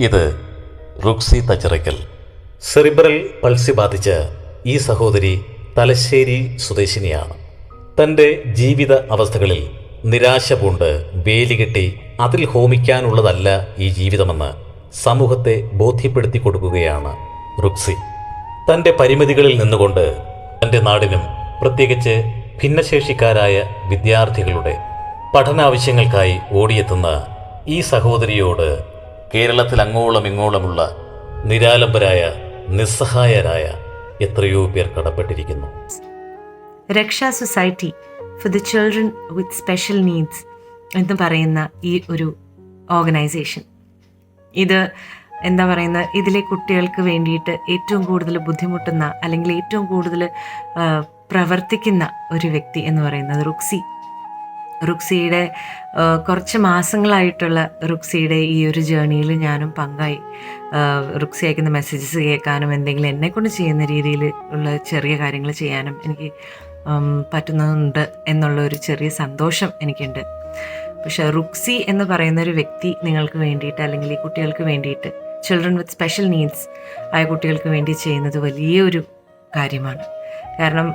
ഇത് റുക്സി തച്ചിറയ്ക്കൽ. Cerebral palsy ബാധിച്ച ഈ സഹോദരി തലശ്ശേരി സ്വദേശിനിയാണ്. തൻ്റെ ജീവിത അവസ്ഥകളിൽ നിരാശ പൂണ്ട് വേലികെട്ടി അതിൽ ഹോമിക്കാനുള്ളതല്ല ഈ ജീവിതമെന്ന് സമൂഹത്തെ ബോധ്യപ്പെടുത്തി കൊടുക്കുകയാണ് റുക്സി. തൻ്റെ പരിമിതികളിൽ നിന്നുകൊണ്ട് തൻ്റെ നാടിനും പ്രത്യേകിച്ച് ഭിന്നശേഷിക്കാരായ വിദ്യാർത്ഥികളുടെ പഠനാവശ്യങ്ങൾക്കായി ഓടിയെത്തുന്ന ഈ സഹോദരിയോട് കേരളത്തിൽ അങ്ങോളം ഇങ്ങോളമുള്ള നിരാലംബരായ നിസ്സഹായരായ എത്രയോ പേർ കടപ്പെട്ടിരിക്കുന്നു. രക്ഷാ society for the children with special needs എന്ന് പറയുന്ന ഈ ഒരു ഓർഗനൈസേഷൻ, ഇത് എന്താ പറയുന്നത്, ഇതിലെ കുട്ടികൾക്ക് വേണ്ടിയിട്ട് ഏറ്റവും കൂടുതൽ ബുദ്ധിമുട്ടുന്ന അല്ലെങ്കിൽ ഏറ്റവും കൂടുതൽ പ്രവർത്തിക്കുന്ന ഒരു വ്യക്തി എന്ന് പറയുന്നത് റുക്സിയുടെ കുറച്ച് മാസങ്ങളായിട്ടുള്ള റുക്സിയുടെ ഈ ഒരു ജേർണിയിൽ ഞാനും പങ്കായി. റുക്സി അയക്കുന്ന മെസ്സേജസ് കേൾക്കാനും എന്തെങ്കിലും എന്നെക്കൊണ്ട് ചെയ്യുന്ന രീതിയിൽ ഉള്ള ചെറിയ കാര്യങ്ങൾ ചെയ്യാനും എനിക്ക് പറ്റുന്നുണ്ട് എന്നുള്ള ഒരു ചെറിയ സന്തോഷം എനിക്കുണ്ട്. പക്ഷെ റുക്സി എന്ന് പറയുന്ന ഒരു വ്യക്തി നിങ്ങൾക്ക് വേണ്ടിയിട്ട് അല്ലെങ്കിൽ ഈ കുട്ടികൾക്ക് വേണ്ടിയിട്ട്, ചിൽഡ്രൻ വിത്ത് സ്പെഷ്യൽ നീഡ്സ് ആയ കുട്ടികൾക്ക് വേണ്ടി ചെയ്യുന്നത് വലിയൊരു കാര്യമാണ്. കാരണം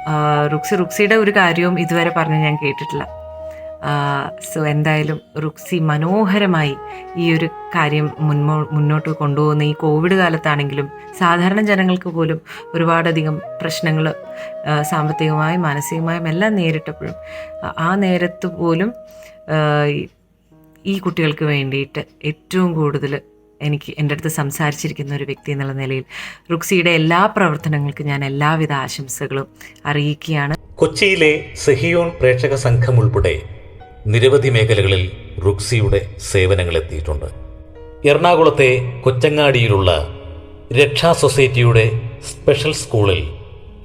റുക്സിയുടെ ഒരു കാര്യവും ഇതുവരെ പറഞ്ഞ് ഞാൻ കേട്ടിട്ടില്ല. സോ എന്തായാലും റുക്സി മനോഹരമായി ഈ ഒരു കാര്യം മുന്നോട്ട് കൊണ്ടുപോകുന്ന ഈ കോവിഡ് കാലത്താണെങ്കിലും സാധാരണ ജനങ്ങൾക്ക് പോലും ഒരുപാടധികം പ്രശ്നങ്ങൾ സാമ്പത്തികമായും മാനസികമായും എല്ലാം നേരിട്ടപ്പോഴും ആ നേരത്ത് പോലും ഈ കുട്ടികൾക്ക് വേണ്ടിയിട്ട് ഏറ്റവും കൂടുതൽ എൻ്റെ അടുത്ത് സംസാരിച്ചിരിക്കുന്ന ഒരു വ്യക്തി എന്നുള്ള നിലയിൽ റുക്സിയുടെ എല്ലാ പ്രവർത്തനങ്ങൾക്കും ഞാൻ എല്ലാവിധ ആശംസകളും അറിയിക്കുകയാണ്. കൊച്ചിയിലെ സെഹിയോൺ പ്രേക്ഷക സംഘം ഉൾപ്പെടെ നിരവധി മേഖലകളിൽ റുക്സിയുടെ സേവനങ്ങൾ എത്തിയിട്ടുണ്ട്. എറണാകുളത്തെ കൊച്ചങ്ങാടിയിലുള്ള രക്ഷാ സൊസൈറ്റിയുടെ സ്പെഷ്യൽ സ്കൂളിൽ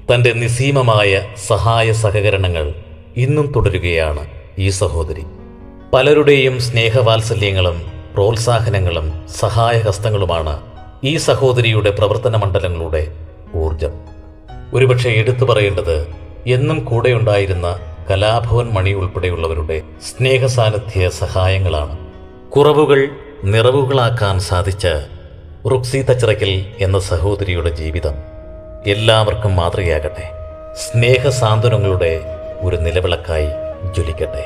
തൻ്റെ നിസ്സീമമായ സഹായ സഹകരണങ്ങൾ ഇന്നും തുടരുകയാണ് ഈ സഹോദരി. പലരുടെയും സ്നേഹവാത്സല്യങ്ങളും പ്രോത്സാഹനങ്ങളും സഹായഹസ്തങ്ങളുമാണ് ഈ സഹോദരിയുടെ പ്രവർത്തന മണ്ഡലങ്ങളുടെ ഊർജം. ഒരുപക്ഷെ എടുത്തു പറയേണ്ടത് എന്നും കൂടെയുണ്ടായിരുന്ന കലാഭവൻ മണി ഉൾപ്പെടെയുള്ളവരുടെ സ്നേഹസാന്നിധ്യ സഹായങ്ങളാണ്. കുറവുകൾ നിറവുകളാക്കാൻ സാധിച്ച റുക്സി തച്ചിറയ്ക്കൽ എന്ന സഹോദരിയുടെ ജീവിതം എല്ലാവർക്കും മാതൃകയാകട്ടെ. സ്നേഹസാന്ത്വനങ്ങളുടെ ഒരു നിലവിളക്കായി ജ്വലിക്കട്ടെ.